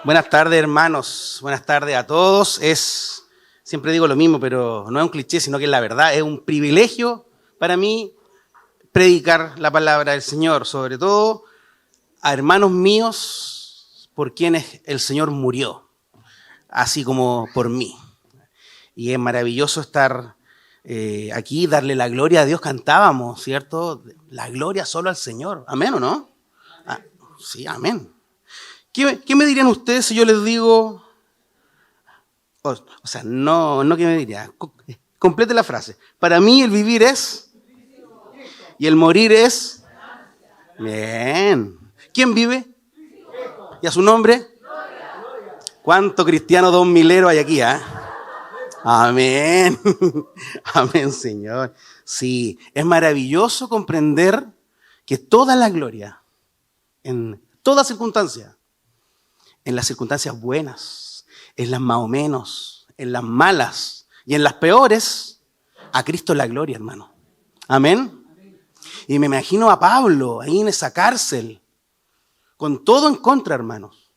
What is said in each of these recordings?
Buenas tardes, hermanos. Buenas tardes a todos. Siempre digo lo mismo, pero no es un cliché, sino que es la verdad. Es un privilegio para mí predicar la palabra del Señor, sobre todo a hermanos míos por quienes el Señor murió, así como por mí. Y es maravilloso estar aquí, darle la gloria a Dios. Cantábamos, ¿cierto? La gloria solo al Señor. ¿Amén o no? Sí, amén. ¿Qué me dirían ustedes si yo les digo, o sea, no qué me dirían, complete la frase. Para mí el vivir es y el morir es. Bien. ¿Quién vive? ¿Y a su nombre? ¿Cuánto cristiano don milero hay aquí? Amén. Amén, Señor. Sí, es maravilloso comprender que toda la gloria, en toda circunstancia, en las circunstancias buenas, en las más o menos, en las malas y en las peores, a Cristo la gloria, hermano. Amén. Y me imagino a Pablo ahí en esa cárcel, con todo en contra, hermanos.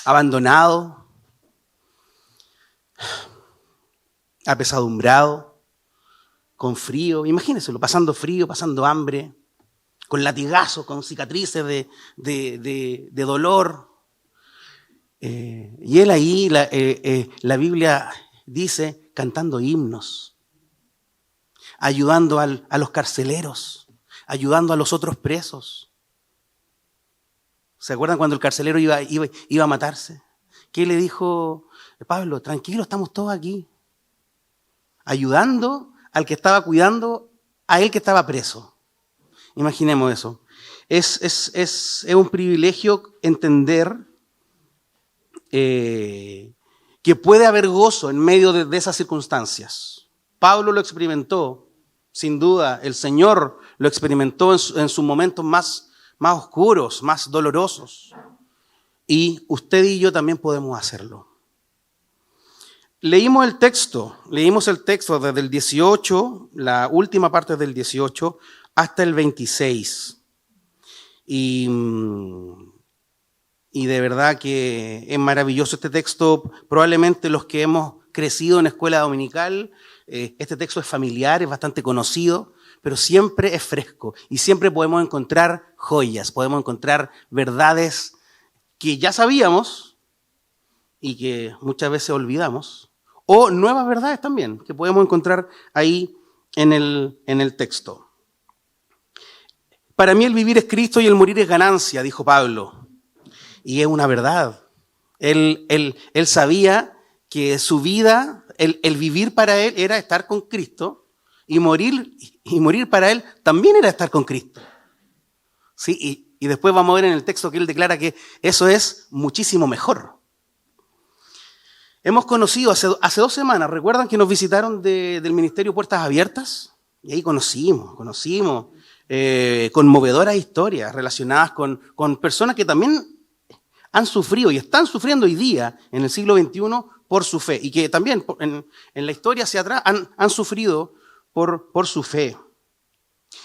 Abandonado, apesadumbrado, con frío. Imagínenselo, pasando frío, pasando hambre, con latigazos, con cicatrices de dolor. Y él ahí, la Biblia dice, cantando himnos, ayudando a los carceleros, ayudando a los otros presos. ¿Se acuerdan cuando el carcelero iba a matarse? ¿Qué le dijo Pablo? Tranquilo, estamos todos aquí, ayudando al que estaba cuidando a él que estaba preso. Imaginemos eso. Es un privilegio entender que puede haber gozo en medio de esas circunstancias. Pablo lo experimentó, sin duda. El Señor lo experimentó en sus momentos más oscuros, más dolorosos. Y usted y yo también podemos hacerlo. Leímos el texto desde el 18, la última parte del 18, hasta el 26. Y de verdad que es maravilloso este texto. Probablemente los que hemos crecido en escuela dominical, este texto es familiar, es bastante conocido, pero siempre es fresco. Y siempre podemos encontrar joyas, podemos encontrar verdades que ya sabíamos y que muchas veces olvidamos. O nuevas verdades también, que podemos encontrar ahí en el texto. Para mí el vivir es Cristo y el morir es ganancia, dijo Pablo. Y es una verdad. Él sabía que su vida, el vivir para él era estar con Cristo y morir para él también era estar con Cristo. ¿Sí? Y después vamos a ver en el texto que él declara que eso es muchísimo mejor. Hemos conocido hace 2 semanas, ¿recuerdan que nos visitaron del Ministerio Puertas Abiertas? Y ahí conocimos conmovedoras historias relacionadas con personas que también han sufrido y están sufriendo hoy día en el siglo XXI por su fe y que también en la historia hacia atrás han sufrido por su fe.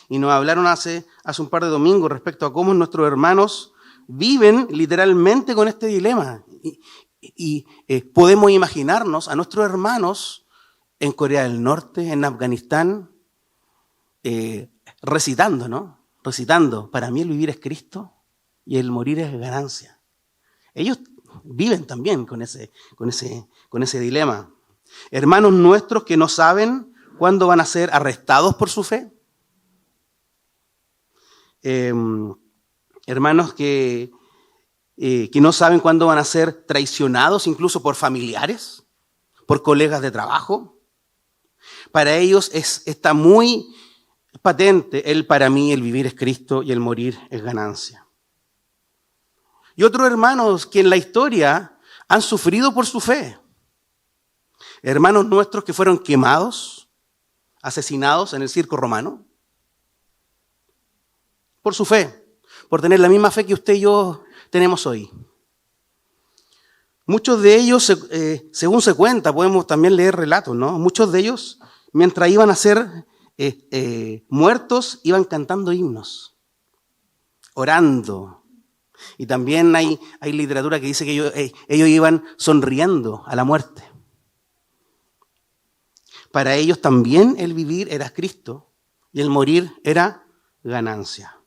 Y nos hablaron hace un par de domingos respecto a cómo nuestros hermanos viven literalmente con este dilema. Y podemos imaginarnos a nuestros hermanos en Corea del Norte, en Afganistán, recitando, ¿no? Recitando, para mí el vivir es Cristo y el morir es ganancia. Ellos viven también con ese dilema. Hermanos nuestros que no saben cuándo van a ser arrestados por su fe. Hermanos que no saben cuándo van a ser traicionados incluso por familiares, por colegas de trabajo. Para ellos está muy patente para mí el vivir es Cristo y el morir es ganancia. y otros hermanos que en la historia han sufrido por su fe. Hermanos nuestros que fueron quemados, asesinados en el circo romano, por su fe, por tener la misma fe que usted y yo tenemos hoy. Muchos de ellos, según se cuenta, podemos también leer relatos, ¿no? Muchos de ellos, mientras iban a ser muertos, iban cantando himnos, orando. Y también hay literatura que dice que ellos iban sonriendo a la muerte. Para ellos también el vivir era Cristo y el morir era ganancia.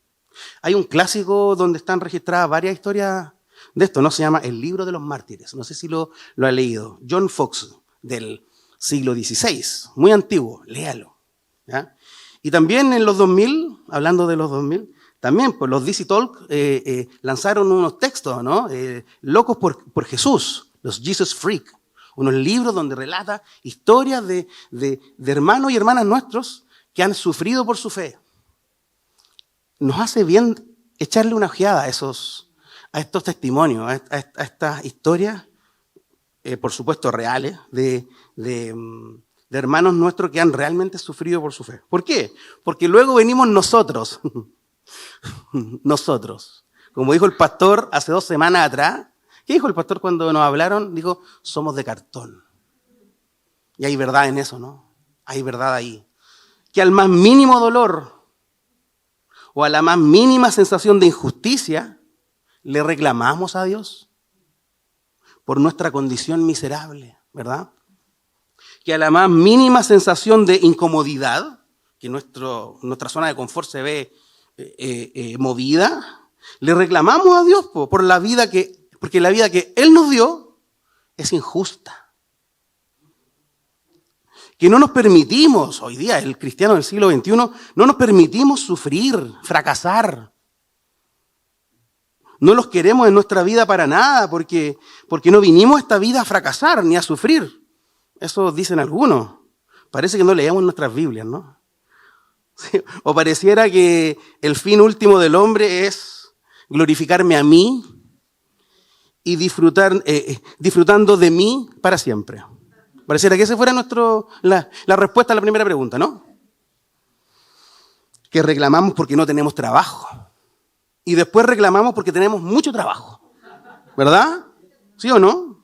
Hay un clásico donde están registradas varias historias de esto, ¿no? Se llama El Libro de los Mártires. No sé si lo ha leído. John Foxe, del siglo XVI, muy antiguo, léalo. ¿Ya? Y también en los 2000, hablando de los 2000, también pues, los DC Talk lanzaron unos textos, ¿no? Locos por Jesús, los Jesus Freak. Unos libros donde relata historias de hermanos y hermanas nuestros que han sufrido por su fe. Nos hace bien echarle una ojeada a estos testimonios, a estas historias, por supuesto reales, de hermanos nuestros que han realmente sufrido por su fe. ¿Por qué? Porque luego venimos nosotros. Nosotros. Como dijo el pastor hace 2 semanas atrás, ¿qué dijo el pastor cuando nos hablaron? Dijo, somos de cartón. Y hay verdad en eso, ¿no? Hay verdad ahí. Que al más mínimo dolor o a la más mínima sensación de injusticia, le reclamamos a Dios por nuestra condición miserable, ¿verdad? Que a la más mínima sensación de incomodidad, que nuestra zona de confort se ve movida, le reclamamos a Dios por la vida porque la vida que Él nos dio es injusta. Que no nos permitimos, hoy día, el cristiano del siglo XXI, no nos permitimos sufrir, fracasar. No los queremos en nuestra vida para nada, porque no vinimos a esta vida a fracasar ni a sufrir. Eso dicen algunos. Parece que no leemos nuestras Biblias, ¿no? Sí, o pareciera que el fin último del hombre es glorificarme a mí y disfrutando de mí para siempre. Pareciera que esa fuera la respuesta a la primera pregunta, ¿no? Que reclamamos porque no tenemos trabajo. Y después reclamamos porque tenemos mucho trabajo. ¿Verdad? ¿Sí o no?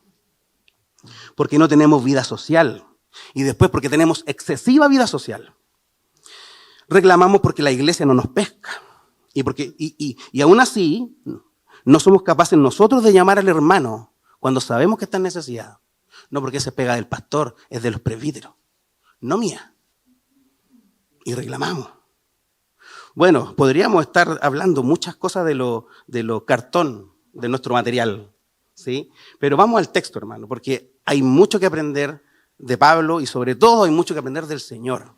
Porque no tenemos vida social. Y después porque tenemos excesiva vida social. Reclamamos porque la iglesia no nos pesca. Y aún así, no somos capaces nosotros de llamar al hermano cuando sabemos que está en necesidad. No porque se pega del pastor, es de los presbíteros, no mía. Y reclamamos. Bueno, podríamos estar hablando muchas cosas de lo cartón, de nuestro material, ¿sí? Pero vamos al texto, hermano, porque hay mucho que aprender de Pablo y sobre todo hay mucho que aprender del Señor.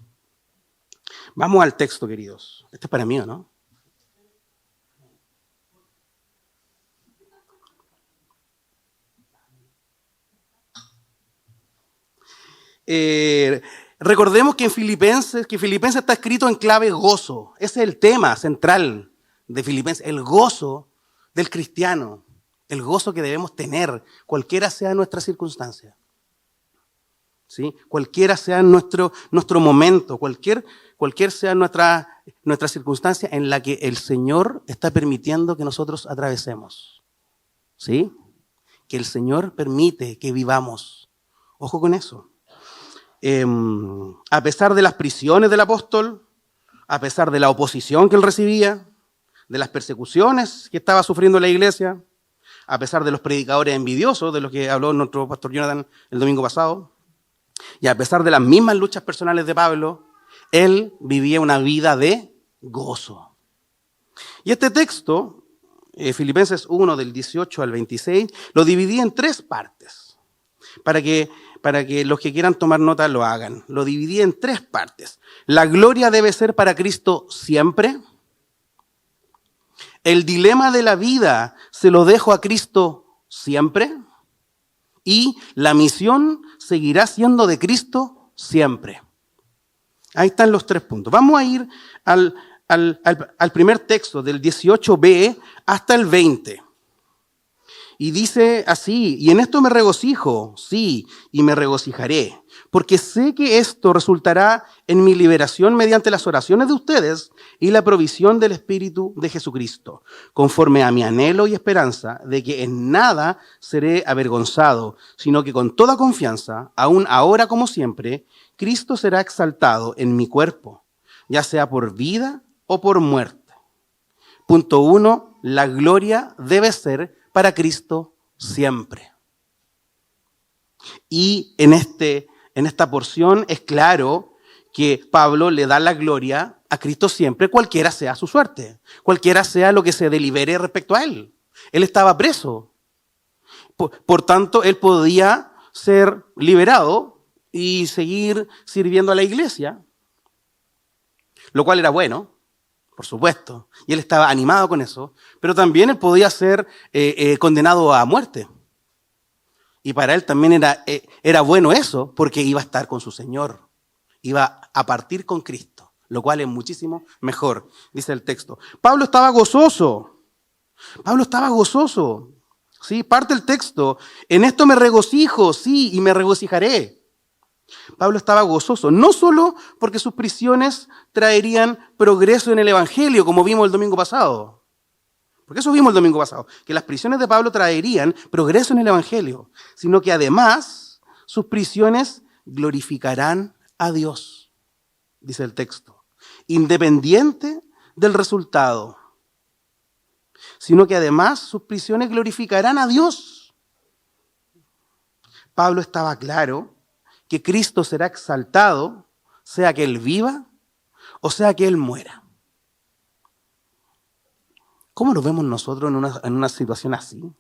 Vamos al texto, queridos. Este es para mí, ¿no? Recordemos que en Filipenses está escrito en clave gozo. Ese es el tema central de Filipenses, el gozo del cristiano, el gozo que debemos tener, cualquiera sea nuestra circunstancia. ¿Sí? Cualquiera sea nuestro momento, cualquier sea nuestra circunstancia en la que el Señor está permitiendo que nosotros atravesemos. ¿Sí? Que el Señor permite que vivamos. Ojo con eso. A pesar de las prisiones del apóstol, a pesar de la oposición que él recibía, de las persecuciones que estaba sufriendo la iglesia, a pesar de los predicadores envidiosos, de los que habló nuestro pastor Jonathan el domingo pasado, y a pesar de las mismas luchas personales de Pablo, él vivía una vida de gozo. Y este texto, Filipenses 1, del 18 al 26, lo dividí en 3 partes, para que los que quieran tomar nota lo hagan. Lo dividí en 3 partes. La gloria debe ser para Cristo siempre. El dilema de la vida se lo dejo a Cristo siempre. Y la misión seguirá siendo de Cristo siempre. Ahí están los 3 puntos. Vamos a ir al primer texto, del 18b hasta el 20. Y dice así, y en esto me regocijo, sí, y me regocijaré, porque sé que esto resultará en mi liberación mediante las oraciones de ustedes y la provisión del Espíritu de Jesucristo, conforme a mi anhelo y esperanza de que en nada seré avergonzado, sino que con toda confianza, aún ahora como siempre, Cristo será exaltado en mi cuerpo, ya sea por vida o por muerte. Punto 1, la gloria debe ser para Cristo siempre. Y en esta porción es claro que Pablo le da la gloria a Cristo siempre, cualquiera sea su suerte, cualquiera sea lo que se delibere respecto a él. Él estaba preso. Por tanto, él podía ser liberado y seguir sirviendo a la iglesia, lo cual era bueno, por supuesto, y él estaba animado con eso, pero también él podía ser condenado a muerte. Y para él también era bueno eso, porque iba a estar con su Señor, iba a partir con Cristo, lo cual es muchísimo mejor, dice el texto. Pablo estaba gozoso, ¿sí? Parte el texto, en esto me regocijo, sí, y me regocijaré. Pablo estaba gozoso, no solo porque sus prisiones traerían progreso en el Evangelio, como vimos el domingo pasado. Porque eso vimos el domingo pasado, que las prisiones de Pablo traerían progreso en el Evangelio, sino que además sus prisiones glorificarán a Dios, dice el texto, independiente del resultado, sino que además sus prisiones glorificarán a Dios. Pablo estaba claro que Cristo será exaltado, sea que Él viva o sea que Él muera. ¿Cómo nos vemos nosotros en una situación así?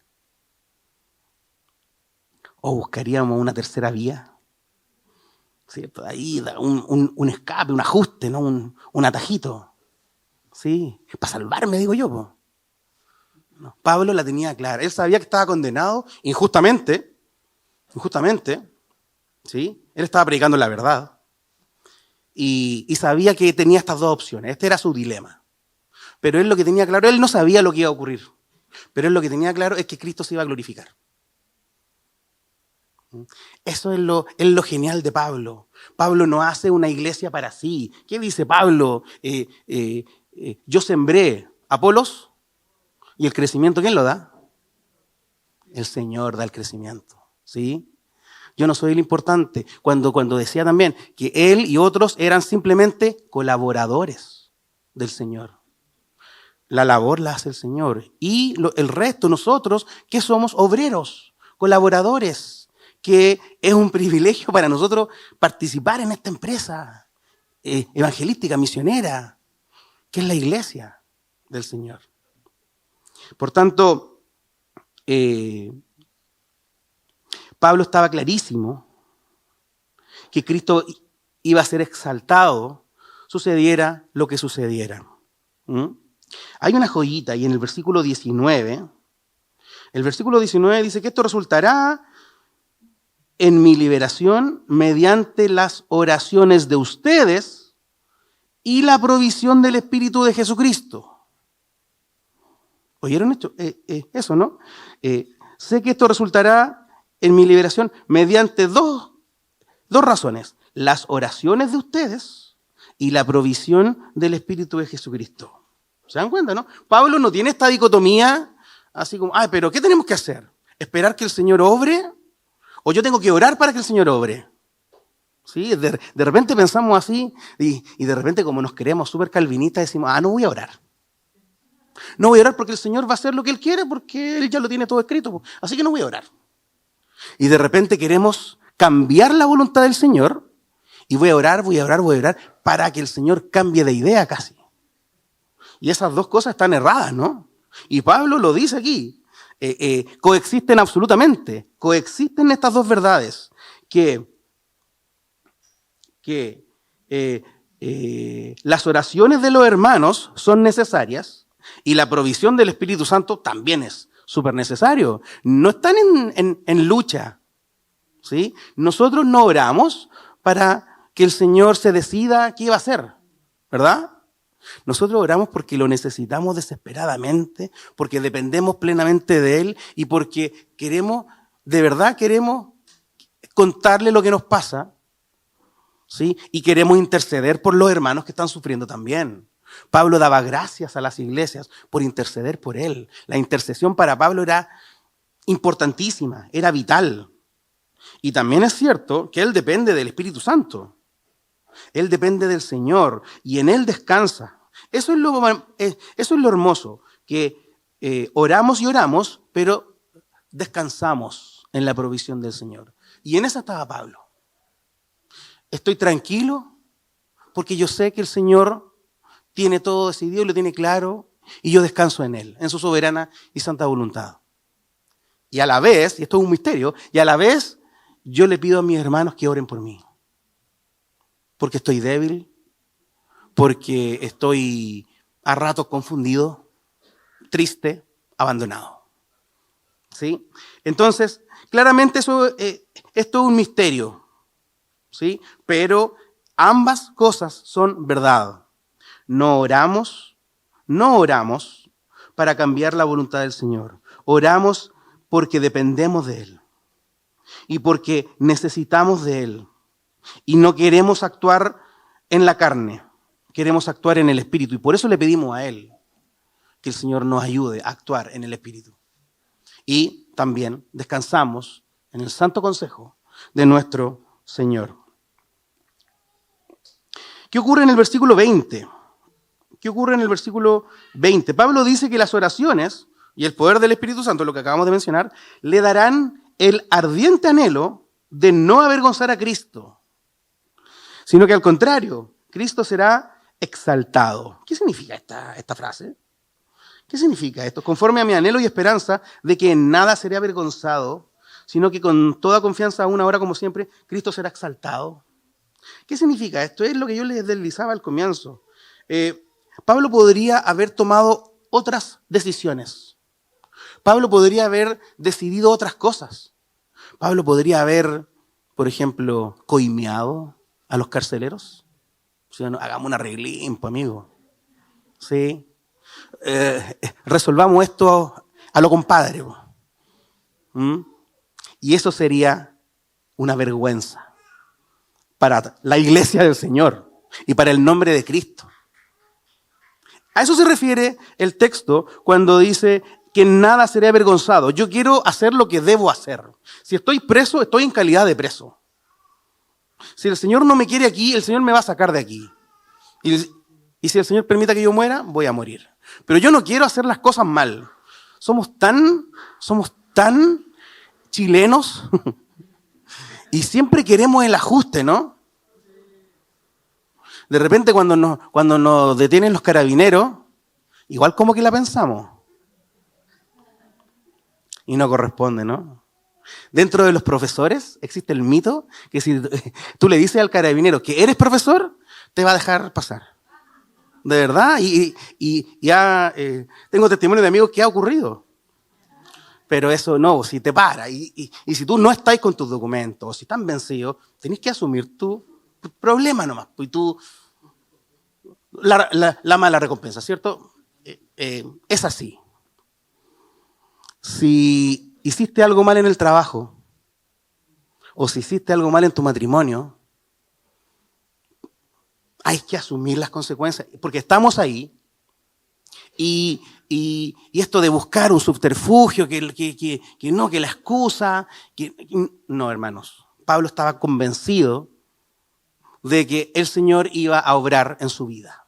¿O buscaríamos una tercera vía? ¿Cierto? Ahí un escape, un ajuste, ¿no? Un atajito. ¿Sí? Para salvarme, digo yo. No. Pablo la tenía clara. Él sabía que estaba condenado injustamente, ¿sí? Él estaba predicando la verdad. Y sabía que tenía estas dos opciones. Este era su dilema. Pero él lo que tenía claro, él no sabía lo que iba a ocurrir. Pero él lo que tenía claro es que Cristo se iba a glorificar. Eso es lo genial de Pablo. Pablo no hace una iglesia para sí. ¿Qué dice Pablo? Yo sembré, Apolos, y el crecimiento, ¿quién lo da? El Señor da el crecimiento, ¿sí? Yo no soy el importante. Cuando decía también que él y otros eran simplemente colaboradores del Señor. La labor la hace el Señor. Y el resto, nosotros, que somos obreros, colaboradores, que es un privilegio para nosotros participar en esta empresa evangelística, misionera, que es la iglesia del Señor. Por tanto, Pablo estaba clarísimo que Cristo iba a ser exaltado, sucediera lo que sucediera. Hay una joyita ahí en el versículo 19. El versículo 19 dice que esto resultará en mi liberación mediante las oraciones de ustedes y la provisión del Espíritu de Jesucristo. ¿Oyeron esto? Eso, ¿no? Sé que esto resultará en mi liberación mediante dos razones. Las oraciones de ustedes y la provisión del Espíritu de Jesucristo. ¿Se dan cuenta, no? Pablo no tiene esta dicotomía así como, pero ¿qué tenemos que hacer? ¿Esperar que el Señor obre? ¿O yo tengo que orar para que el Señor obre? ¿Sí? De repente pensamos así y de repente como nos creemos súper calvinistas decimos, no voy a orar. No voy a orar porque el Señor va a hacer lo que Él quiere porque Él ya lo tiene todo escrito. Así que no voy a orar. Y de repente queremos cambiar la voluntad del Señor y voy a orar para que el Señor cambie de idea casi. Y esas dos cosas están erradas, ¿no? Y Pablo lo dice aquí. Coexisten absolutamente. Coexisten estas dos verdades. Que las oraciones de los hermanos son necesarias y la provisión del Espíritu Santo también es súper necesario. No están en lucha, ¿sí? Nosotros no oramos para que el Señor se decida qué va a hacer, ¿verdad? Nosotros oramos porque lo necesitamos desesperadamente, porque dependemos plenamente de Él y porque queremos, de verdad queremos contarle lo que nos pasa, ¿sí? Y queremos interceder por los hermanos que están sufriendo también. Pablo daba gracias a las iglesias por interceder por él. La intercesión para Pablo era importantísima, era vital. Y también es cierto que él depende del Espíritu Santo. Él depende del Señor y en Él descansa. Eso es lo hermoso, que oramos y oramos, pero descansamos en la provisión del Señor. Y en esa estaba Pablo. Estoy tranquilo porque yo sé que el Señor tiene todo decidido y lo tiene claro y yo descanso en Él, en su soberana y santa voluntad. Y a la vez, y esto es un misterio, y a la vez yo le pido a mis hermanos que oren por mí. Porque estoy débil, porque estoy a ratos confundido, triste, abandonado. ¿Sí? Entonces, claramente esto es un misterio, ¿sí? Pero ambas cosas son verdad. No oramos para cambiar la voluntad del Señor. Oramos porque dependemos de Él y porque necesitamos de Él. Y no queremos actuar en la carne, queremos actuar en el Espíritu. Y por eso le pedimos a Él que el Señor nos ayude a actuar en el Espíritu. Y también descansamos en el santo consejo de nuestro Señor. ¿Qué ocurre en el versículo 20? ¿Qué ocurre en el versículo 20? Pablo dice que las oraciones y el poder del Espíritu Santo, lo que acabamos de mencionar, le darán el ardiente anhelo de no avergonzar a Cristo, sino que al contrario, Cristo será exaltado. ¿Qué significa esta frase? ¿Qué significa esto? Conforme a mi anhelo y esperanza de que en nada seré avergonzado, sino que con toda confianza, aún ahora como siempre, Cristo será exaltado. ¿Qué significa esto? Es lo que yo les deslizaba al comienzo. Pablo podría haber tomado otras decisiones. Pablo podría haber decidido otras cosas. Pablo podría haber, por ejemplo, coimeado a los carceleros. O sea, no, hagamos un arreglín, amigo. Sí. Resolvamos esto a lo compadre. Y eso sería una vergüenza para la iglesia del Señor y para el nombre de Cristo. A eso se refiere el texto cuando dice que en nada seré avergonzado. Yo quiero hacer lo que debo hacer. Si estoy preso, estoy en calidad de preso. Si el Señor no me quiere aquí, el Señor me va a sacar de aquí. Y si el Señor permite que yo muera, voy a morir. Pero yo no quiero hacer las cosas mal. Somos tan chilenos y siempre queremos el ajuste, ¿no? De repente cuando nos detienen los carabineros, igual como que la pensamos. Y no corresponde, ¿no? Dentro de los profesores existe el mito que si tú le dices al carabinero que eres profesor, te va a dejar pasar. De verdad, y ya tengo testimonio de amigos que ha ocurrido. Pero eso no, si te para, y si tú no estás con tus documentos, o si están vencidos, tenés que asumir tu problema nomás. Y tú, la mala recompensa, ¿cierto? Es así. Si hiciste algo mal en el trabajo, o si hiciste algo mal en tu matrimonio, hay que asumir las consecuencias, porque estamos ahí, y esto de buscar un subterfugio, que la excusa, no, hermanos. Pablo estaba convencido de que el Señor iba a obrar en su vida.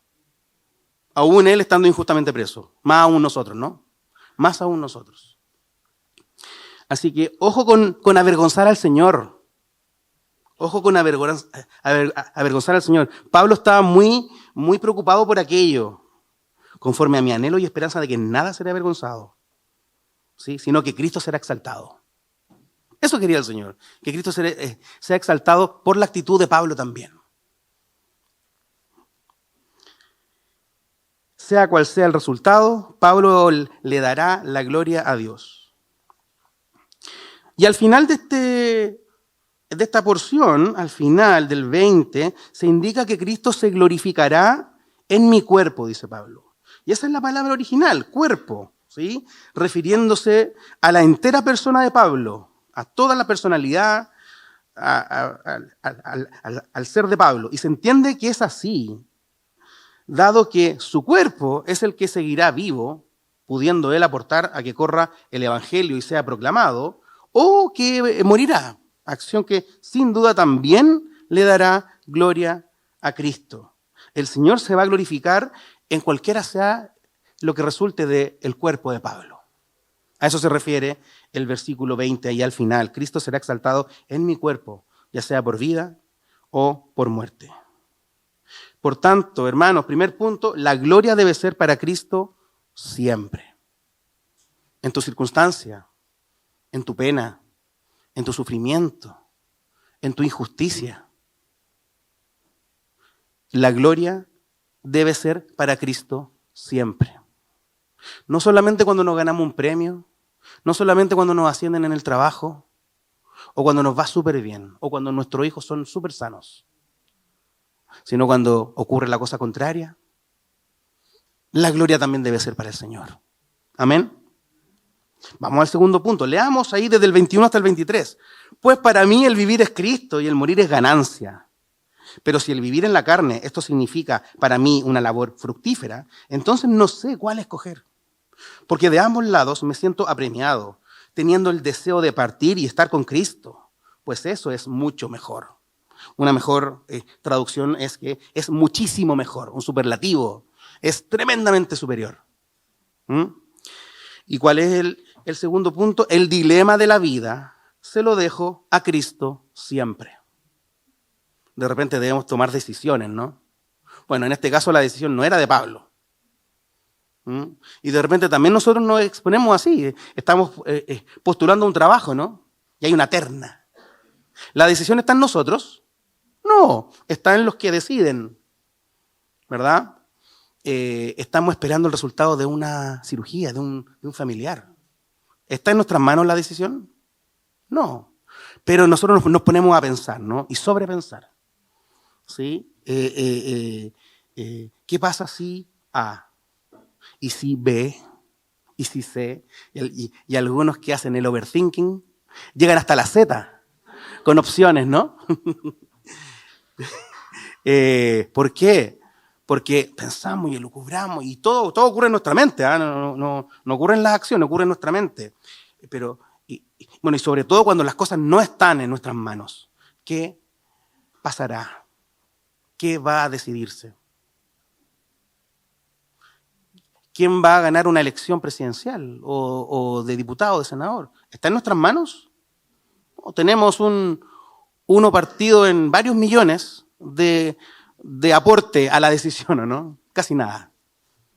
Aún él estando injustamente preso, más aún nosotros, ¿no? Más aún nosotros. Así que ojo con avergonzar al Señor. Ojo con avergonzar al Señor. Pablo estaba muy, muy preocupado por aquello, conforme a mi anhelo y esperanza de que nada será avergonzado, ¿sí? Sino que Cristo será exaltado. Eso quería el Señor, que Cristo sea exaltado por la actitud de Pablo también. Sea cual sea el resultado, Pablo le dará la gloria a Dios. Y al final de esta porción, al final del 20, se indica que Cristo se glorificará en mi cuerpo, dice Pablo. Y esa es la palabra original, cuerpo, ¿sí? Refiriéndose a la entera persona de Pablo, a toda la personalidad, al ser de Pablo. Y se entiende que es así, dado que su cuerpo es el que seguirá vivo, pudiendo él aportar a que corra el evangelio y sea proclamado, o que morirá, acción que sin duda también le dará gloria a Cristo. El Señor se va a glorificar en cualquiera sea lo que resulte del cuerpo de Pablo. A eso se refiere el versículo 20 ahí al final. Cristo será exaltado en mi cuerpo, ya sea por vida o por muerte. Por tanto, hermanos, primer punto, la gloria debe ser para Cristo siempre. En tu circunstancia, en tu pena, en tu sufrimiento, en tu injusticia. La gloria debe ser para Cristo siempre. No solamente cuando nos ganamos un premio, no solamente cuando nos ascienden en el trabajo, o cuando nos va súper bien, o cuando nuestros hijos son súper sanos, sino cuando ocurre la cosa contraria. La gloria también debe ser para el Señor. Amén. Vamos al segundo punto. Leamos ahí desde el 21 hasta el 23. Pues para mí el vivir es Cristo y el morir es ganancia. Pero si el vivir en la carne, esto significa para mí una labor fructífera, entonces no sé cuál escoger. Porque de ambos lados me siento apremiado, teniendo el deseo de partir y estar con Cristo, pues eso es mucho mejor. Una mejor traducción es que es muchísimo mejor, un superlativo, es tremendamente superior. ¿Y cuál es el segundo punto? El dilema de la vida se lo dejo a Cristo siempre. De repente debemos tomar decisiones, ¿no? Bueno, en este caso la decisión no era de Pablo. Y de repente también nosotros nos exponemos así. Estamos postulando un trabajo, ¿no? Y hay una terna. ¿La decisión está en nosotros? No, está en los que deciden, ¿verdad? Estamos esperando el resultado de una cirugía, de un familiar. ¿Está en nuestras manos la decisión? No. Pero nosotros nos ponemos a pensar, ¿no? Y sobrepensar. ¿Sí? ¿Qué pasa si A? ¿Y si B? ¿Y si C? Y algunos que hacen el overthinking llegan hasta la Z, con opciones, ¿no? ¿Por qué? Porque pensamos y elucubramos y todo ocurre en nuestra mente, ¿eh? No ocurre en las acciones, ocurre en nuestra mente. Pero, y sobre todo cuando las cosas no están en nuestras manos. ¿Qué pasará? ¿Qué va a decidirse? ¿Quién va a ganar una elección presidencial o de diputado o de senador? ¿Está en nuestras manos? ¿O tenemos uno partido en varios millones de aporte a la decisión, ¿o no? Casi nada,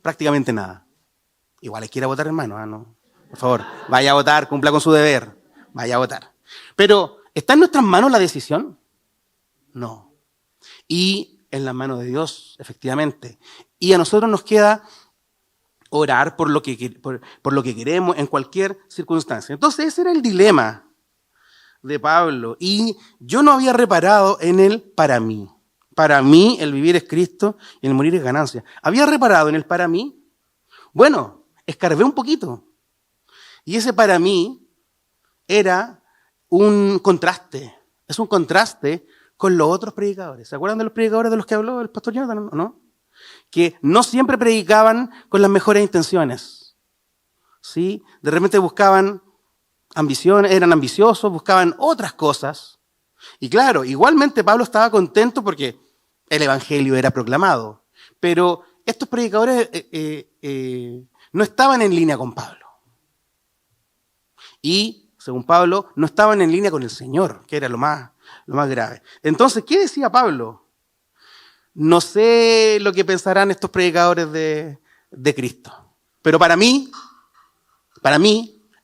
prácticamente nada. Igual hay que ir a votar, hermano, ¿no? Por favor, vaya a votar, cumpla con su deber, vaya a votar. Pero, ¿está en nuestras manos la decisión? No. Y en las manos de Dios, efectivamente. Y a nosotros nos queda orar por lo que queremos en cualquier circunstancia. Entonces ese era el dilema de Pablo. Y yo no había reparado en el para mí. Para mí el vivir es Cristo y el morir es ganancia. ¿Había reparado en el para mí? Bueno, escarbé un poquito. Y ese para mí era un contraste. Es un contraste con los otros predicadores. ¿Se acuerdan de los predicadores de los que habló el pastor Jonathan? ¿No? Que no siempre predicaban con las mejores intenciones. ¿Sí? De repente buscaban ambiciones, eran ambiciosos, buscaban otras cosas. Y claro, igualmente Pablo estaba contento porque el evangelio era proclamado. Pero estos predicadores no estaban en línea con Pablo. Y, según Pablo, no estaban en línea con el Señor, que era lo más grave. Entonces, ¿qué decía Pablo? No sé lo que pensarán estos predicadores de Cristo. Pero para mí,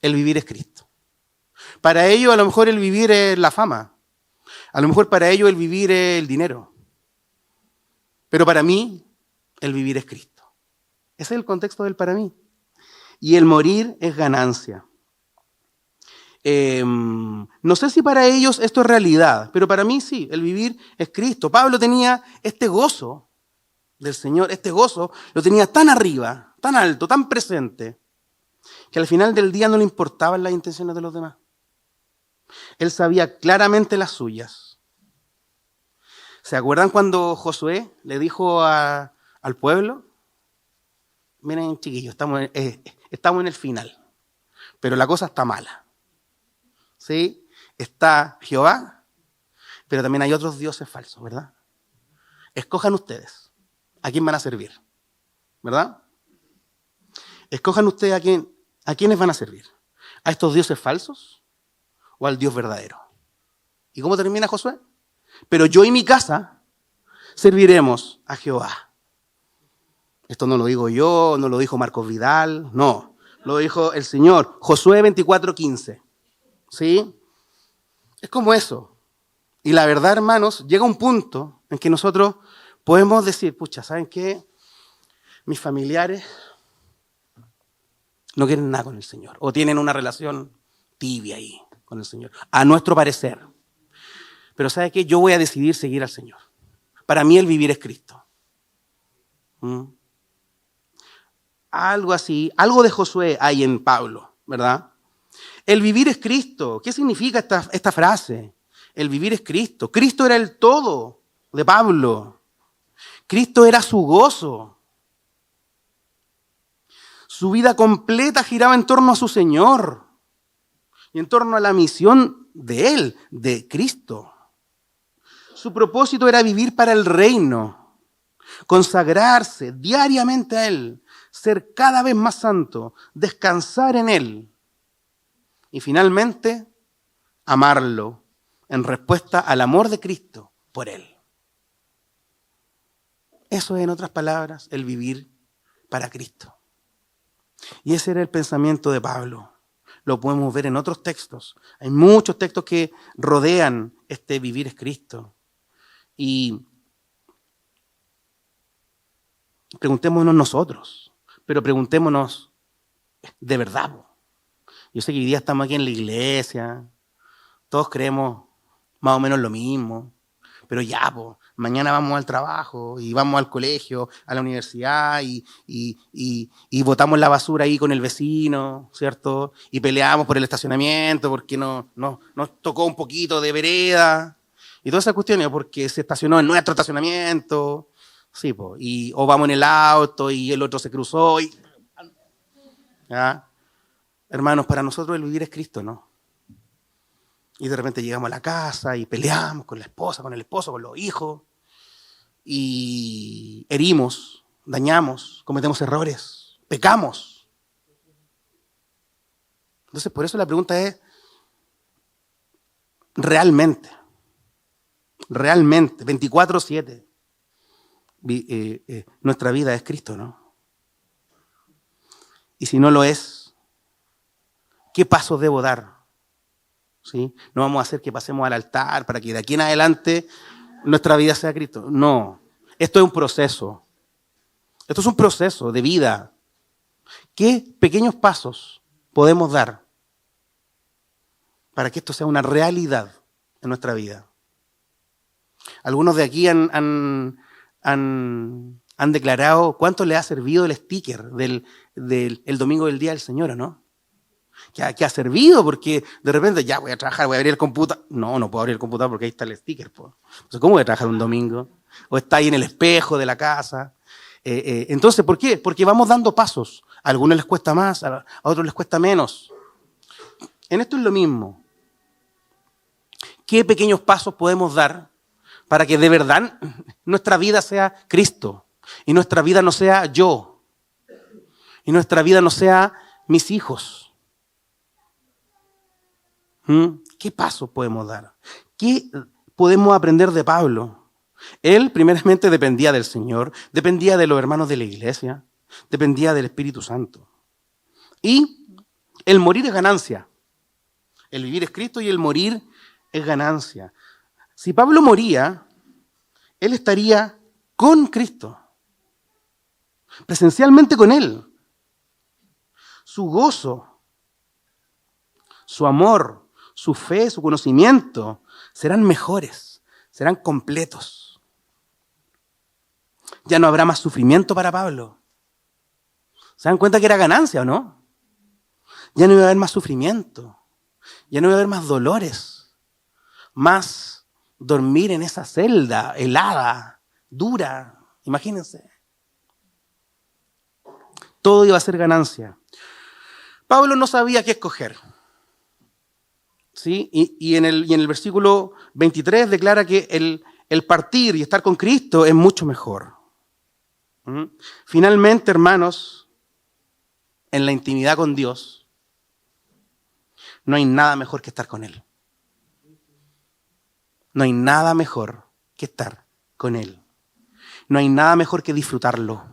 el vivir es Cristo. Para ellos, a lo mejor, el vivir es la fama. A lo mejor para ellos el vivir es el dinero. Pero para mí, el vivir es Cristo. Ese es el contexto del para mí. Y el morir es ganancia. No sé si para ellos esto es realidad, pero para mí sí, el vivir es Cristo. Pablo tenía este gozo del Señor, este gozo lo tenía tan arriba, tan alto, tan presente, que al final del día no le importaban las intenciones de los demás. Él sabía claramente las suyas. ¿Se acuerdan cuando Josué le dijo al pueblo? Miren, chiquillos, estamos en el final, pero la cosa está mala. ¿Sí? Está Jehová, pero también hay otros dioses falsos, ¿verdad? Escojan ustedes a quién van a servir, ¿verdad? Escojan ustedes a quiénes van a servir. ¿A estos dioses falsos o al Dios verdadero? ¿Y cómo termina Josué? Pero yo y mi casa serviremos a Jehová. Esto no lo digo yo, no lo dijo Marcos Vidal, no. Lo dijo el Señor, Josué 24:15. ¿Sí? Es como eso. Y la verdad, hermanos, llega un punto en que nosotros podemos decir, pucha, ¿saben qué? Mis familiares no quieren nada con el Señor. O tienen una relación tibia ahí con el Señor. A nuestro parecer. Pero ¿sabe qué? Yo voy a decidir seguir al Señor. Para mí el vivir es Cristo. Algo así, algo de Josué hay en Pablo, ¿verdad? El vivir es Cristo. ¿Qué significa esta frase? El vivir es Cristo. Cristo era el todo de Pablo. Cristo era su gozo. Su vida completa giraba en torno a su Señor y en torno a la misión de Él, de Cristo. Su propósito era vivir para el reino, consagrarse diariamente a Él, ser cada vez más santo, descansar en Él y finalmente amarlo en respuesta al amor de Cristo por Él. Eso es, en otras palabras, el vivir para Cristo. Y ese era el pensamiento de Pablo. Lo podemos ver en otros textos. Hay muchos textos que rodean este vivir es Cristo. Y preguntémonos nosotros, pero preguntémonos de verdad. Yo sé que hoy día estamos aquí en la iglesia, todos creemos más o menos lo mismo, pero ya, mañana vamos al trabajo y vamos al colegio, a la universidad y botamos la basura ahí con el vecino, ¿cierto? Y peleamos por el estacionamiento porque nos tocó un poquito de vereda y todas esas cuestiones porque se estacionó en nuestro estacionamiento, sí, o vamos en el auto y el otro se cruzó y... ¿Ya? Hermanos, para nosotros el vivir es Cristo, ¿no? Y de repente llegamos a la casa y peleamos con la esposa, con el esposo, con los hijos. Y herimos, dañamos, cometemos errores, pecamos. Entonces, por eso la pregunta es, realmente, 24/7, nuestra vida es Cristo, ¿no? Y si no lo es, ¿qué pasos debo dar? ¿Sí? No vamos a hacer que pasemos al altar para que de aquí en adelante nuestra vida sea Cristo. No, esto es un proceso. Esto es un proceso de vida. ¿Qué pequeños pasos podemos dar para que esto sea una realidad en nuestra vida? Algunos de aquí han declarado cuánto le ha servido el sticker del domingo del Día del Señor, ¿o no? Que ha servido, porque de repente ya voy a trabajar, voy a abrir el computador. No puedo abrir el computador porque ahí está el sticker. Entonces, ¿cómo voy a trabajar un domingo? O está ahí en el espejo de la casa. Entonces, ¿por qué? Porque vamos dando pasos. A algunos les cuesta más, a otros les cuesta menos. En esto es lo mismo. ¿Qué pequeños pasos podemos dar para que de verdad nuestra vida sea Cristo? Y nuestra vida no sea yo. Y nuestra vida no sea mis hijos. ¿Qué pasos podemos dar? ¿Qué podemos aprender de Pablo? Él primeramente dependía del Señor, dependía de los hermanos de la iglesia, dependía del Espíritu Santo. Y el morir es ganancia. El vivir es Cristo y el morir es ganancia. Si Pablo moría, él estaría con Cristo, presencialmente con Él. Su gozo, su amor, su fe, su conocimiento serán mejores, serán completos. Ya no habrá más sufrimiento para Pablo. ¿Se dan cuenta que era ganancia o no? Ya no iba a haber más sufrimiento. Ya no iba a haber más dolores. Más dormir en esa celda helada, dura. Imagínense. Todo iba a ser ganancia. Pablo no sabía qué escoger. ¿Sí? Y en el versículo 23 declara que el partir y estar con Cristo es mucho mejor. Finalmente, hermanos, en la intimidad con Dios, no hay nada mejor que estar con Él. No hay nada mejor que estar con Él. No hay nada mejor que disfrutarlo,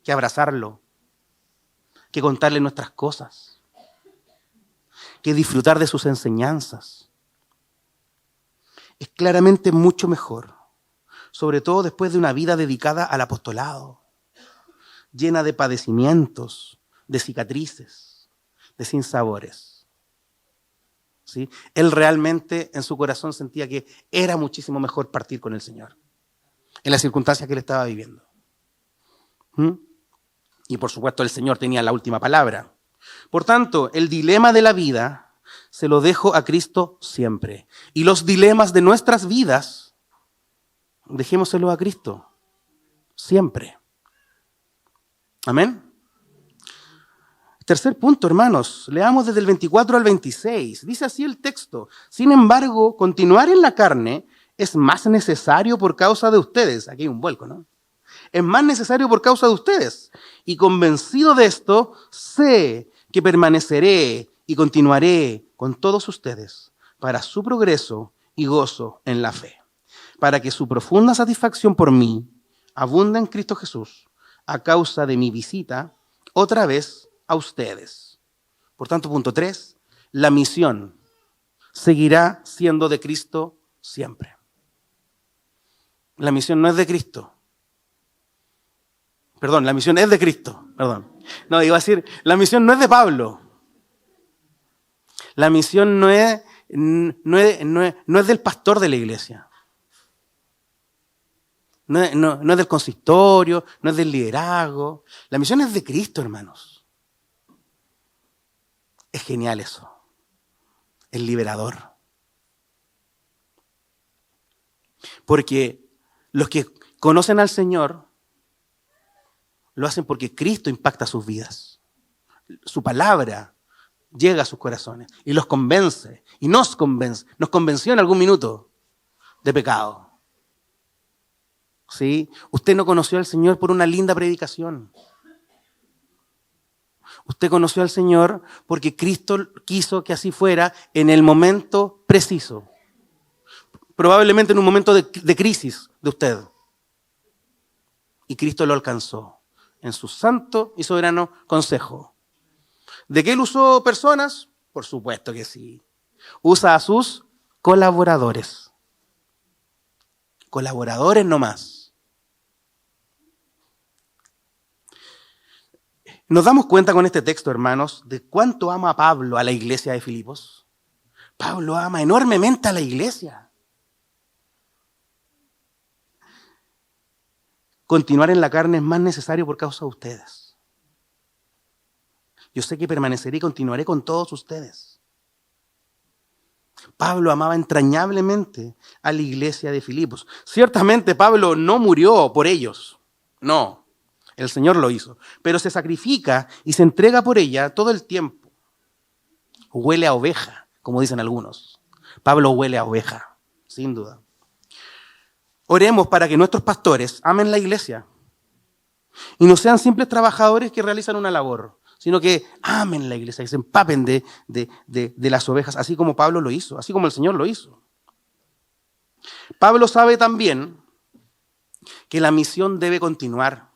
que abrazarlo, que contarle nuestras cosas, que disfrutar de sus enseñanzas. Es claramente mucho mejor, sobre todo después de una vida dedicada al apostolado, llena de padecimientos, de cicatrices, de sinsabores. ¿Sí? Él realmente en su corazón sentía que era muchísimo mejor partir con el Señor, en las circunstancias que él estaba viviendo. Y por supuesto el Señor tenía la última palabra. Por tanto, el dilema de la vida se lo dejo a Cristo siempre. Y los dilemas de nuestras vidas, dejémoselo a Cristo siempre. Amén. Tercer punto, hermanos, leamos desde el 24 al 26. Dice así el texto: sin embargo, continuar en la carne es más necesario por causa de ustedes. Aquí hay un vuelco, ¿no? Es más necesario por causa de ustedes. Y convencido de esto, sé que permaneceré y continuaré con todos ustedes para su progreso y gozo en la fe, para que su profunda satisfacción por mí abunda en Cristo Jesús a causa de mi visita otra vez a ustedes. Por tanto, punto 3, la misión seguirá siendo de Cristo siempre. La misión no es de Cristo. Perdón, la misión es de Cristo. Perdón. No, iba a decir, la misión no es de Pablo. La misión no es del pastor de la iglesia. No es del consistorio, no es del liderazgo. La misión es de Cristo, hermanos. Es genial eso. Es liberador. Porque los que conocen al Señor lo hacen porque Cristo impacta sus vidas. Su palabra llega a sus corazones y los convence y nos convence. Nos convenció en algún minuto de pecado. ¿Sí? Usted no conoció al Señor por una linda predicación. Usted conoció al Señor porque Cristo quiso que así fuera en el momento preciso. Probablemente en un momento de crisis de usted. Y Cristo lo alcanzó en su santo y soberano consejo. ¿De qué él usó personas? Por supuesto que sí. Usa a sus colaboradores. Colaboradores nomás. ¿Nos damos cuenta con este texto, hermanos, de cuánto ama Pablo a la iglesia de Filipos? Pablo ama enormemente a la iglesia. Continuar en la carne es más necesario por causa de ustedes. Yo sé que permaneceré y continuaré con todos ustedes. Pablo amaba entrañablemente a la iglesia de Filipos. Ciertamente Pablo no murió por ellos. No, el Señor lo hizo. Pero se sacrifica y se entrega por ella todo el tiempo. Huele a oveja, como dicen algunos. Pablo huele a oveja, sin duda. Oremos para que nuestros pastores amen la iglesia y no sean simples trabajadores que realizan una labor, sino que amen la iglesia y se empapen de las ovejas, así como Pablo lo hizo, así como el Señor lo hizo. Pablo sabe también que la misión debe continuar.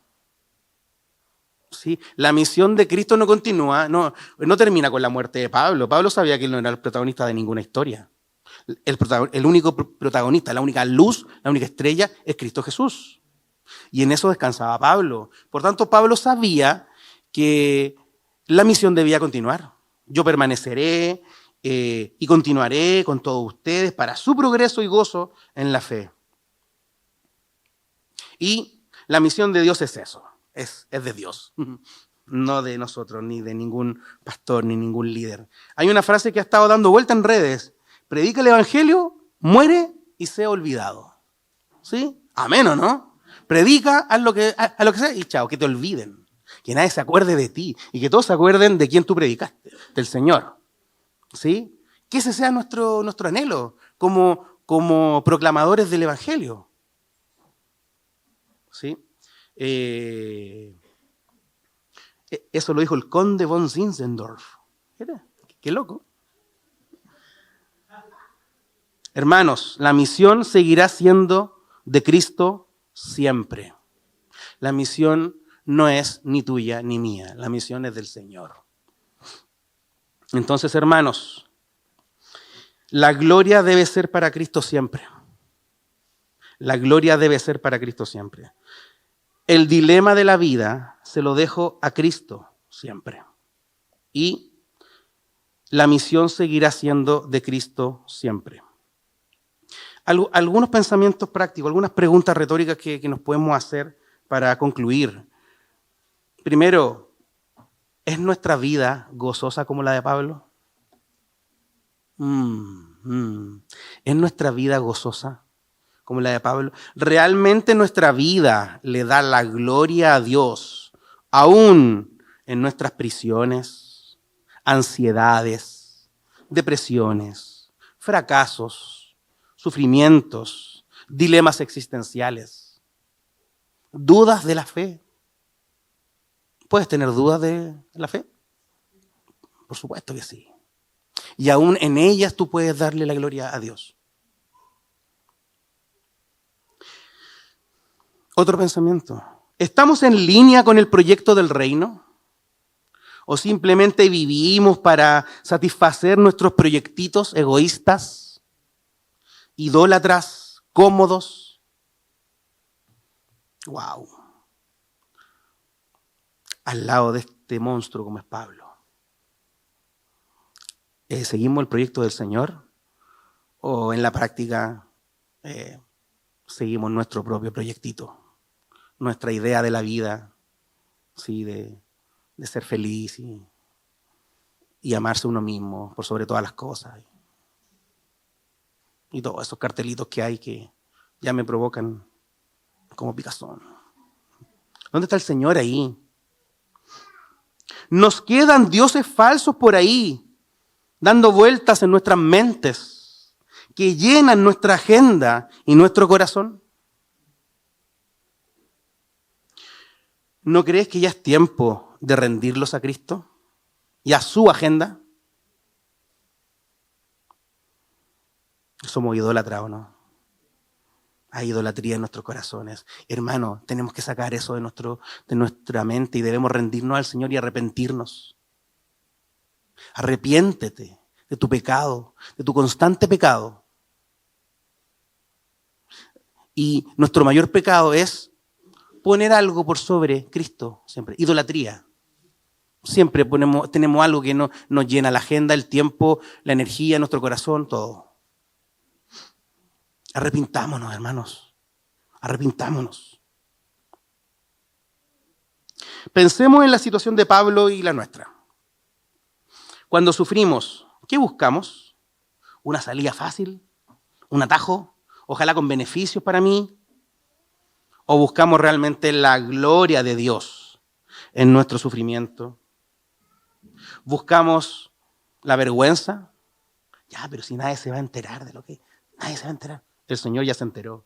¿Sí? La misión de Cristo no continúa, no termina con la muerte de Pablo. Pablo sabía que él no era el protagonista de ninguna historia. El único protagonista, la única luz, la única estrella es Cristo Jesús. Y en eso descansaba Pablo. Por tanto, Pablo sabía que la misión debía continuar. Yo permaneceré y continuaré con todos ustedes para su progreso y gozo en la fe. Y la misión de Dios es eso, es de Dios, no de nosotros, ni de ningún pastor, ni ningún líder. Hay una frase que ha estado dando vuelta en redes: predica el evangelio, muere y sea olvidado. ¿Sí? Amén, ¿o no? Predica, haz lo que sea y chao, que te olviden. Que nadie se acuerde de ti y que todos se acuerden de quién tú predicaste, del Señor. ¿Sí? Que ese sea nuestro anhelo como proclamadores del evangelio. ¿Sí? Eso lo dijo el conde von Zinzendorf. Qué loco. Hermanos, la misión seguirá siendo de Cristo siempre. La misión no es ni tuya ni mía, la misión es del Señor. Entonces, hermanos, la gloria debe ser para Cristo siempre. La gloria debe ser para Cristo siempre. El dilema de la vida se lo dejo a Cristo siempre. Y la misión seguirá siendo de Cristo siempre. Algunos pensamientos prácticos, algunas preguntas retóricas que nos podemos hacer para concluir. Primero, ¿es nuestra vida gozosa como la de Pablo? ¿Es nuestra vida gozosa como la de Pablo? ¿Realmente nuestra vida le da la gloria a Dios, aún en nuestras prisiones, ansiedades, depresiones, fracasos, sufrimientos, dilemas existenciales, dudas de la fe? ¿Puedes tener dudas de la fe? Por supuesto que sí. Y aún en ellas tú puedes darle la gloria a Dios. Otro pensamiento. ¿Estamos en línea con el proyecto del reino? ¿O simplemente vivimos para satisfacer nuestros proyectitos egoístas, idólatras, cómodos? ¡Wow! Al lado de este monstruo como es Pablo. ¿Seguimos el proyecto del Señor? ¿O en la práctica seguimos nuestro propio proyectito? Nuestra idea de la vida, ¿sí? de ser feliz y amarse a uno mismo por sobre todas las cosas. Y todos esos cartelitos que hay que ya me provocan como picazón. ¿Dónde está el Señor ahí? Nos quedan dioses falsos por ahí, dando vueltas en nuestras mentes, que llenan nuestra agenda y nuestro corazón. ¿No crees que ya es tiempo de rendirlos a Cristo y a su agenda? Somos idólatras, ¿o no? Hay idolatría en nuestros corazones. Hermano, tenemos que sacar eso de nuestra mente y debemos rendirnos al Señor y arrepentirnos. Arrepiéntete de tu pecado, de tu constante pecado. Y nuestro mayor pecado es poner algo por sobre Cristo, siempre. Idolatría. Siempre tenemos algo que nos llena la agenda, el tiempo, la energía, nuestro corazón, todo. Arrepintámonos, hermanos. Arrepintámonos. Pensemos en la situación de Pablo y la nuestra. Cuando sufrimos, ¿qué buscamos? ¿Una salida fácil? ¿Un atajo? Ojalá con beneficios para mí. ¿O buscamos realmente la gloria de Dios en nuestro sufrimiento? ¿Buscamos la vergüenza? Ya, pero si nadie se va a enterar de lo que... Nadie se va a enterar. El Señor ya se enteró.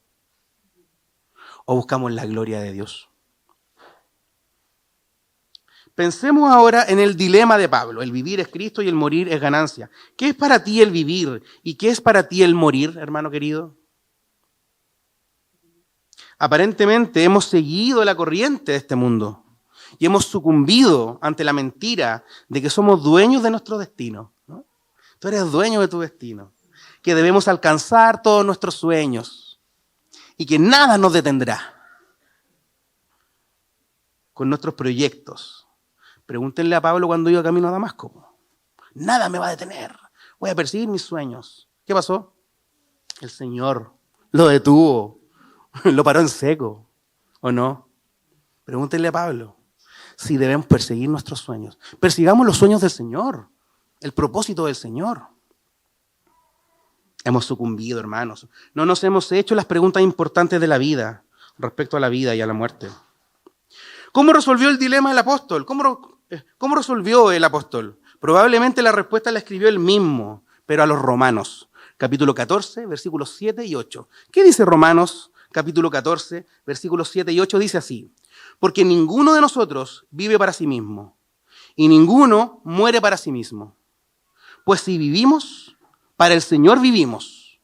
¿O buscamos la gloria de Dios? Pensemos ahora en el dilema de Pablo. El vivir es Cristo y el morir es ganancia. ¿Qué es para ti el vivir y qué es para ti el morir, hermano querido? Aparentemente hemos seguido la corriente de este mundo y hemos sucumbido ante la mentira de que somos dueños de nuestro destino, ¿no? Tú eres dueño de tu destino, que debemos alcanzar todos nuestros sueños y que nada nos detendrá con nuestros proyectos. Pregúntenle a Pablo cuando iba camino a Damasco. Nada me va a detener. Voy a perseguir mis sueños. ¿Qué pasó? El Señor lo detuvo, lo paró en seco. ¿O no? Pregúntenle a Pablo si debemos perseguir nuestros sueños. Persigamos los sueños del Señor, el propósito del Señor. Hemos sucumbido, hermanos. No nos hemos hecho las preguntas importantes de la vida, respecto a la vida y a la muerte. ¿Cómo resolvió el dilema el apóstol? ¿Cómo resolvió el apóstol? Probablemente la respuesta la escribió él mismo, pero a los Romanos, capítulo 14, versículos 7 y 8. ¿Qué dice Romanos, capítulo 14, versículos 7 y 8? Dice así: porque ninguno de nosotros vive para sí mismo, y ninguno muere para sí mismo. Pues si vivimos, para el Señor vivimos,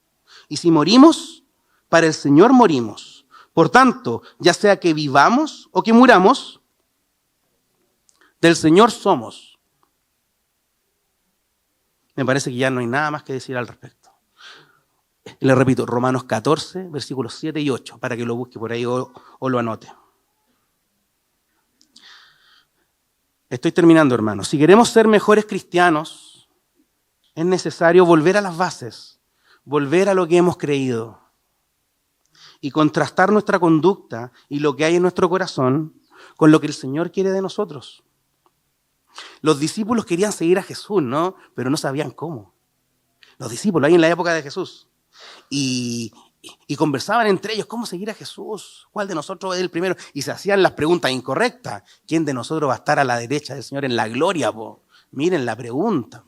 y si morimos, para el Señor morimos. Por tanto, ya sea que vivamos o que muramos, del Señor somos. Me parece que ya no hay nada más que decir al respecto. Le repito, Romanos 14, versículos 7 y 8, para que lo busque por ahí o lo anote. Estoy terminando, hermanos. Si queremos ser mejores cristianos, es necesario volver a las bases, volver a lo que hemos creído y contrastar nuestra conducta y lo que hay en nuestro corazón con lo que el Señor quiere de nosotros. Los discípulos querían seguir a Jesús, ¿no? Pero no sabían cómo. Los discípulos ahí en la época de Jesús. Y conversaban entre ellos, ¿cómo seguir a Jesús? ¿Cuál de nosotros es el primero? Y se hacían las preguntas incorrectas. ¿Quién de nosotros va a estar a la derecha del Señor en la gloria, po? Miren la pregunta.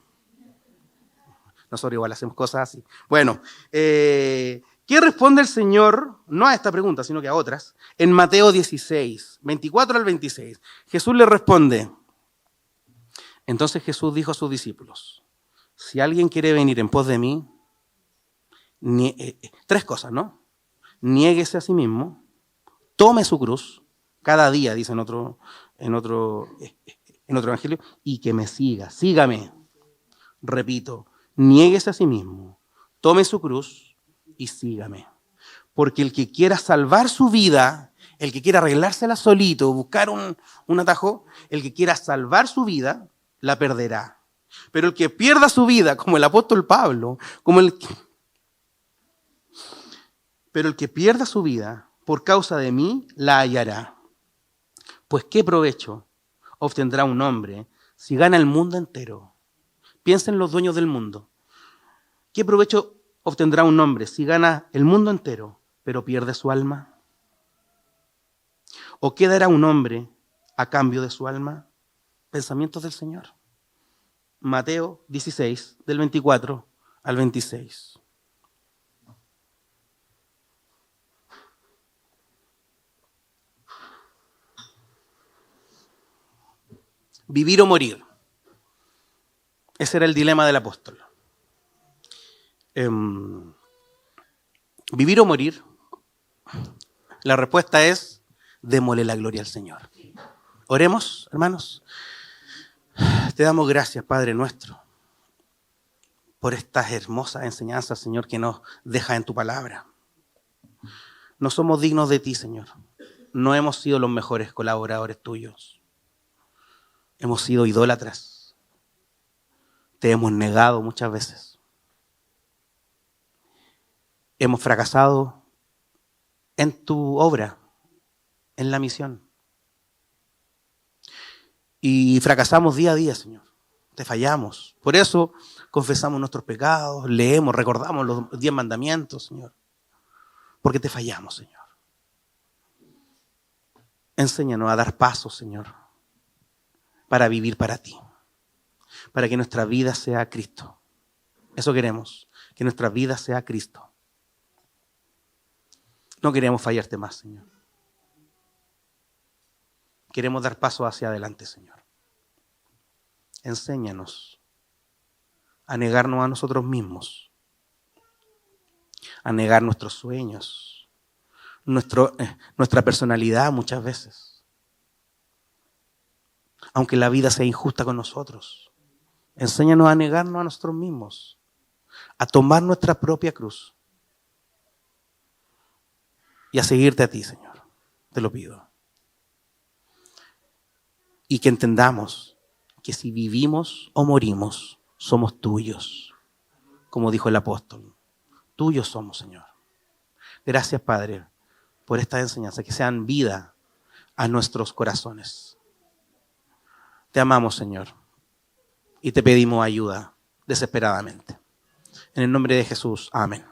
Nosotros igual hacemos cosas así. Bueno, ¿qué responde el Señor? No a esta pregunta, sino que a otras. En Mateo 16, 24 al 26. Jesús le responde. Entonces Jesús dijo a sus discípulos: si alguien quiere venir en pos de mí, tres cosas, ¿no? Niéguese a sí mismo, tome su cruz, cada día, dice en otro evangelio, y que me siga, sígame. Repito, niéguese a sí mismo, tome su cruz y sígame. Porque el que quiera salvar su vida, el que quiera arreglársela solito, buscar un atajo, el que quiera salvar su vida, la perderá. Pero el que pierda su vida, como el apóstol Pablo, pero el que pierda su vida por causa de mí, la hallará. Pues ¿qué provecho obtendrá un hombre si gana el mundo entero? Piensen los dueños del mundo. ¿Qué provecho obtendrá un hombre si gana el mundo entero, pero pierde su alma? ¿O qué dará un hombre a cambio de su alma? Pensamientos del Señor. Mateo 16, del 24 al 26. Vivir o morir. Ese era el dilema del apóstol. Vivir o morir. La respuesta es: démosle la gloria al Señor. Oremos, hermanos. Te damos gracias, Padre nuestro, por estas hermosas enseñanzas, Señor, que nos dejas en tu palabra. No somos dignos de ti, Señor. No hemos sido los mejores colaboradores tuyos. Hemos sido idólatras. Te hemos negado muchas veces. Hemos fracasado en tu obra, en la misión. Y fracasamos día a día, Señor. Te fallamos. Por eso confesamos nuestros pecados, leemos, recordamos los 10 mandamientos, Señor. Porque te fallamos, Señor. Enséñanos a dar pasos, Señor, para vivir para ti. Para que nuestra vida sea Cristo. Eso queremos, que nuestra vida sea Cristo. No queremos fallarte más, Señor. Queremos dar pasos hacia adelante, Señor. Enséñanos a negarnos a nosotros mismos, a negar nuestros sueños, nuestra personalidad muchas veces. Aunque la vida sea injusta con nosotros, enséñanos a negarnos a nosotros mismos, a tomar nuestra propia cruz y a seguirte a ti, Señor. Te lo pido. Y que entendamos que si vivimos o morimos, somos tuyos. Como dijo el apóstol, tuyos somos, Señor. Gracias, Padre, por estas enseñanzas, que sean vida a nuestros corazones. Te amamos, Señor, y te pedimos ayuda desesperadamente. En el nombre de Jesús, amén.